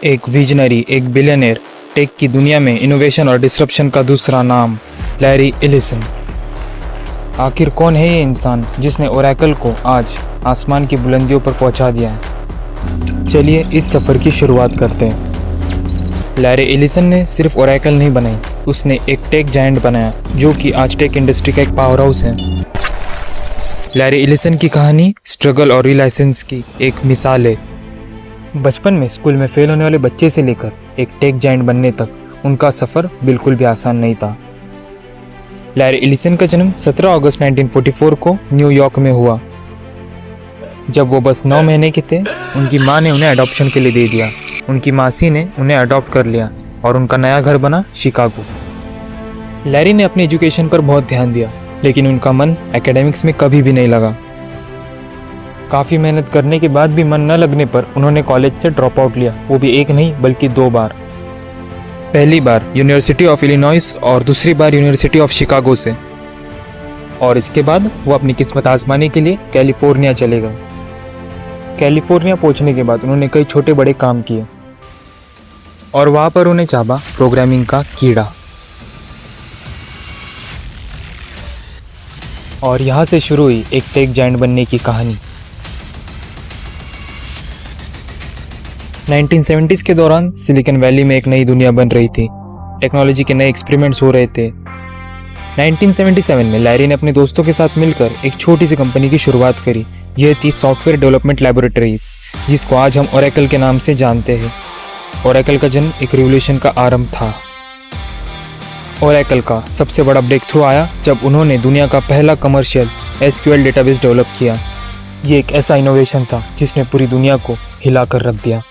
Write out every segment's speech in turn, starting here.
एक विजनरी, एक billionaire, take की दुनिया में इनोवेशन और डिसरप्शन का दूसरा नाम, लैरी एलिसन। आखिर कौन है ये इंसान जिसने ओरेकल को आज आसमान की बुलंदियों पर पहुंचा दिया है? चलिए इस सफ़र की शुरुआत करते हैं। लैरी एलिसन ने सिर्फ ओरेकल नहीं बनाई, उसने एक टेक जायंट बनाया जो कि आज टेक इंडस्ट्री का एक पावर हाउस है। लैरी एलिसन की कहानी स्ट्रगल और रिलायसेंस की एक मिसाल है। बचपन में स्कूल में फेल होने वाले बच्चे से लेकर एक टेक जायंट बनने तक उनका सफ़र बिल्कुल भी आसान नहीं था। लैरी एलिसन का जन्म 17 अगस्त 1944 को न्यूयॉर्क में हुआ। जब वो बस 9 महीने के थे, उनकी माँ ने उन्हें अडॉप्शन के लिए दे दिया। उनकी मासी ने उन्हें अडॉप्ट कर लिया और उनका नया घर बना शिकागो। लैरी ने अपनी एजुकेशन पर बहुत ध्यान दिया, लेकिन उनका मन एकेडमिक्स में कभी भी नहीं लगा। काफ़ी मेहनत करने के बाद भी मन न लगने पर उन्होंने कॉलेज से ड्रॉप आउट लिया, वो भी एक नहीं बल्कि 2 बार। पहली बार यूनिवर्सिटी ऑफ इलिनॉइस और दूसरी बार यूनिवर्सिटी ऑफ शिकागो से। और इसके बाद वो अपनी किस्मत आजमाने के लिए कैलिफोर्निया चले गए। कैलिफोर्निया पहुंचने के बाद उन्होंने कई छोटे बड़े काम किए और वहाँ पर उन्हें चाहा प्रोग्रामिंग का कीड़ा। और यहाँ से शुरू हुई एक टेक जायंट बनने की कहानी। 1970s के दौरान सिलिकॉन वैली में एक नई दुनिया बन रही थी। टेक्नोलॉजी के नए एक्सपेरिमेंट्स हो रहे थे। 1977 में लैरी ने अपने दोस्तों के साथ मिलकर एक छोटी सी कंपनी की शुरुआत करी। यह थी सॉफ्टवेयर डेवलपमेंट लैबोरेटरीज, जिसको आज हम ओरेकल के नाम से जानते हैं। ओरेकल का जन्म एक रिवोल्यूशन का आरंभ था। ओरेकल का सबसे बड़ा ब्रेक थ्रू आया जब उन्होंने दुनिया का पहला कमर्शियल एसक्यूएल डेटाबेस डेवलप किया। ये एक ऐसा इनोवेशन था जिसने पूरी दुनिया को हिला कर रख दिया।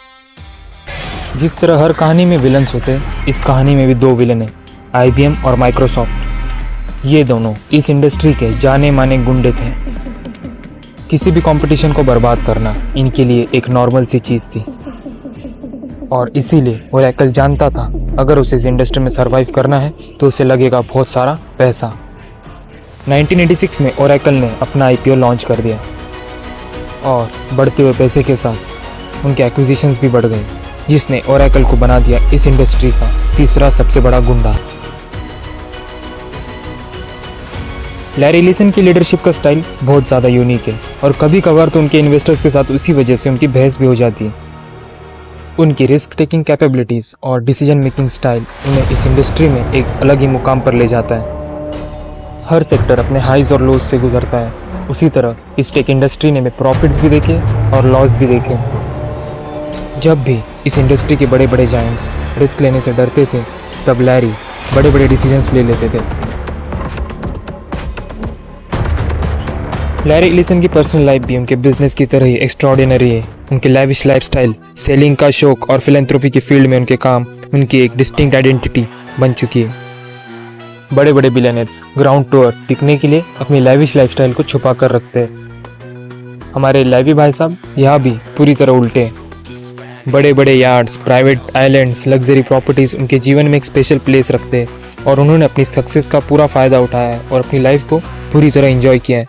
जिस तरह हर कहानी में विलन्स होते हैं, इस कहानी में भी 2 विलन हैं, IBM और माइक्रोसॉफ्ट। ये दोनों इस इंडस्ट्री के जाने माने गुंडे थे। किसी भी कंपटीशन को बर्बाद करना इनके लिए एक नॉर्मल सी चीज़ थी। और इसीलिए ओरेकल जानता था अगर उसे इस इंडस्ट्री में सरवाइव करना है तो उसे लगेगा बहुत सारा पैसा। 1986 में ओरेकल ने अपना IPO लॉन्च कर दिया और बढ़ते हुए पैसे के साथ उनके एक्विजिशंस भी बढ़ गए, जिसने ओरेकल को बना दिया इस इंडस्ट्री का तीसरा सबसे बड़ा गुंडा। लैरी एलिसन की लीडरशिप का स्टाइल बहुत ज़्यादा यूनिक है और कभी कभार तो उनके इन्वेस्टर्स के साथ उसी वजह से उनकी बहस भी हो जाती है। उनकी रिस्क टेकिंग कैपेबिलिटीज़ और डिसीजन मेकिंग स्टाइल उन्हें इस इंडस्ट्री में एक अलग ही मुकाम पर ले जाता है। हर सेक्टर अपने हाइज और लोज से गुजरता है, उसी तरह इस टेक इंडस्ट्री ने प्रॉफिट्स भी देखे और लॉस भी देखे। जब भी इस इंडस्ट्री के बड़े बड़े जायंट्स रिस्क लेने से डरते थे, तब लैरी बड़े बड़े डिसीजंस ले लेते थे। लैरी एलिसन की पर्सनल लाइफ भी उनके बिजनेस की तरह ही एक्स्ट्राऑर्डिनरी है। उनके लैविश लाइफस्टाइल, सेलिंग का शौक और फिलैंथ्रोपी की फील्ड में उनके काम उनकी एक डिस्टिंक्ट आइडेंटिटी बन चुकी है। बड़े बड़े बिलियनर्स ग्राउंड टूर दिखने के लिए अपनी लैविश लाइफस्टाइल को छुपा कर रखते हैं। हमारे लैवी भाई साहब यहाँ भी पूरी तरह उल्टे हैं। बड़े बड़े yards, private islands, luxury properties उनके जीवन में एक स्पेशल प्लेस रखते हैं और उन्होंने अपनी सक्सेस का पूरा फ़ायदा उठाया है और अपनी लाइफ को पूरी तरह एंजॉय किया है।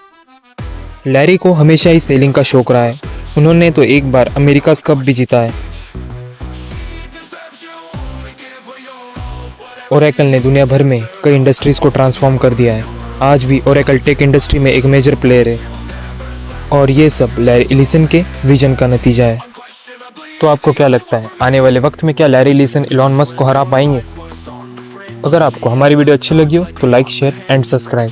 लैरी को हमेशा ही सेलिंग का शौक रहा है। उन्होंने तो एक बार अमेरिकाज़ कप भी जीता है। ओरेकल ने दुनिया भर में कई इंडस्ट्रीज़ को ट्रांसफॉर्म कर दिया है। आज भी ओरेकल टेक इंडस्ट्री में एक मेजर प्लेयर है और ये सब लैरी एलिसन के विजन का नतीजा है। तो आपको क्या लगता है, आने वाले वक्त में क्या लैरी एलिसन इलॉन मस्क को हरा पाएंगे? अगर आपको हमारी वीडियो अच्छी लगी हो तो लाइक, शेयर एंड सब्सक्राइब।